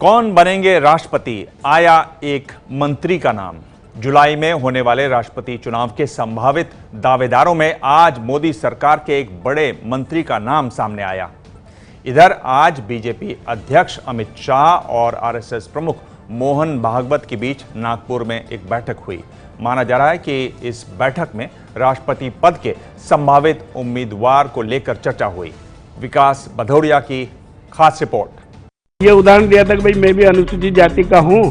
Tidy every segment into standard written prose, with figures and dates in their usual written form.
कौन बनेंगे राष्ट्रपति? आया एक मंत्री का नाम। जुलाई में होने वाले राष्ट्रपति चुनाव के संभावित दावेदारों में आज मोदी सरकार के एक बड़े मंत्री का नाम सामने आया। इधर आज बीजेपी अध्यक्ष अमित शाह और आरएसएस प्रमुख मोहन भागवत के बीच नागपुर में एक बैठक हुई। माना जा रहा है कि इस बैठक में राष्ट्रपति पद के संभावित उम्मीदवार को लेकर चर्चा हुई। विकास भदौरिया की खास रिपोर्ट। ये उदाहरण दिया था कि भाई मैं भी अनुसूचित जाति का हूँ,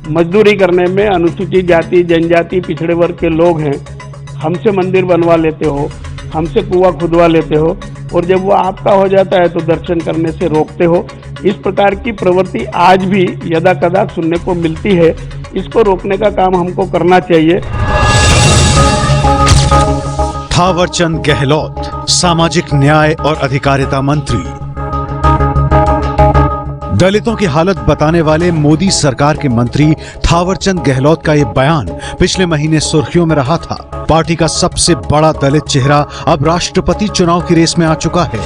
मजदूरी करने में अनुसूचित जाति, जनजाति, पिछड़े वर्ग के लोग हैं, हमसे मंदिर बनवा लेते हो, हमसे कुआं खुदवा लेते हो और जब वो आपका हो जाता है तो दर्शन करने से रोकते हो। इस प्रकार की प्रवृत्ति आज भी यदा कदा सुनने को मिलती है। इसको रोकने का काम हमको करना चाहिए। थावरचंद गहलोत, सामाजिक न्याय और अधिकारिता मंत्री। दलितों की हालत बताने वाले मोदी सरकार के मंत्री थावरचंद गहलोत का ये बयान पिछले महीने सुर्खियों में रहा था। पार्टी का सबसे बड़ा दलित चेहरा अब राष्ट्रपति चुनाव की रेस में आ चुका है।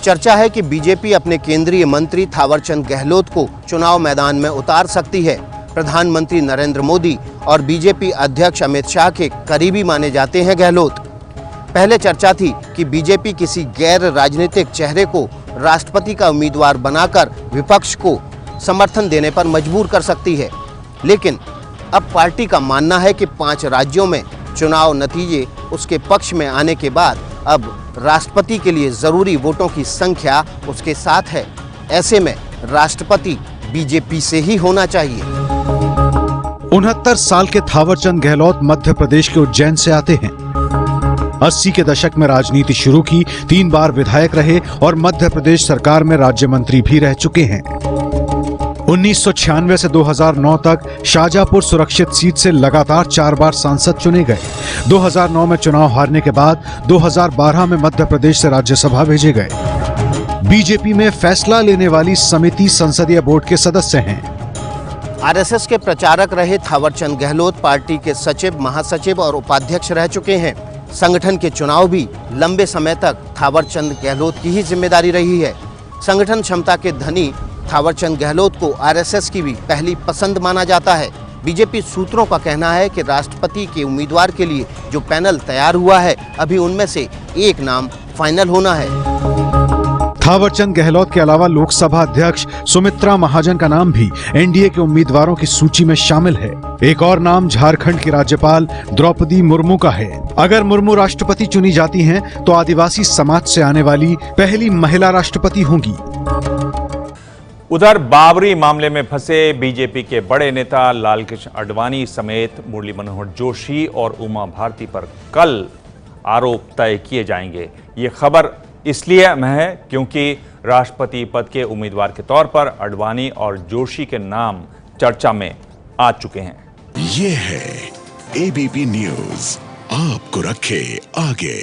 चर्चा है कि बीजेपी अपने केंद्रीय मंत्री थावरचंद गहलोत को चुनाव मैदान में उतार सकती है। प्रधानमंत्री नरेंद्र मोदी और बीजेपी अध्यक्ष अमित शाह के करीबी माने जाते हैं गहलोत। पहले चर्चा थी कि बीजेपी किसी गैर राजनीतिक चेहरे को राष्ट्रपति का उम्मीदवार बनाकर विपक्ष को समर्थन देने पर मजबूर कर सकती है, लेकिन अब पार्टी का मानना है कि 5 राज्यों में चुनाव नतीजे उसके पक्ष में आने के बाद अब राष्ट्रपति के लिए जरूरी वोटों की संख्या उसके साथ है। ऐसे में राष्ट्रपति बीजेपी से ही होना चाहिए। 69 साल के थावरचंद गहलोत मध्य प्रदेश के उज्जैन से आते हैं। 80 के दशक में राजनीति शुरू की, 3 बार विधायक रहे और मध्य प्रदेश सरकार में राज्य मंत्री भी रह चुके हैं। 1996 से 2009 तक शाहजहांपुर सुरक्षित सीट से लगातार 4 बार सांसद चुने गए। 2009 में चुनाव हारने के बाद 2012 में मध्य प्रदेश से राज्यसभा भेजे गए। बीजेपी में फैसला लेने वाली समिति संसदीय बोर्ड के सदस्य हैं। आरएसएस के प्रचारक रहे थावरचंद गहलोत पार्टी के सचिव, महासचिव और उपाध्यक्ष रह चुके हैं। संगठन के चुनाव भी लंबे समय तक थावरचंद गहलोत की ही जिम्मेदारी रही है। संगठन क्षमता के धनी थावरचंद गहलोत को आरएसएस की भी पहली पसंद माना जाता है। बीजेपी सूत्रों का कहना है कि राष्ट्रपति के उम्मीदवार के लिए जो पैनल तैयार हुआ है, अभी उनमें से एक नाम फाइनल होना है। थावरचंद गहलोत के अलावा लोकसभा अध्यक्ष सुमित्रा महाजन का नाम भी एनडीए के उम्मीदवारों की सूची में शामिल है। एक और नाम झारखंड की राज्यपाल द्रौपदी मुर्मू का है। अगर मुर्मू राष्ट्रपति चुनी जाती हैं, तो आदिवासी समाज से आने वाली पहली महिला राष्ट्रपति होंगी। उधर बाबरी मामले में फंसे बीजेपी के बड़े नेता लालकृष्ण आडवाणी समेत मुरली मनोहर जोशी और उमा भारती पर कल आरोप तय किए जाएंगे। ये खबर इसलिए अहम है क्योंकि राष्ट्रपति पद के उम्मीदवार के तौर पर आडवाणी और जोशी के नाम चर्चा में आ चुके हैं। ये है एबीपी न्यूज़, आपको रखे आगे।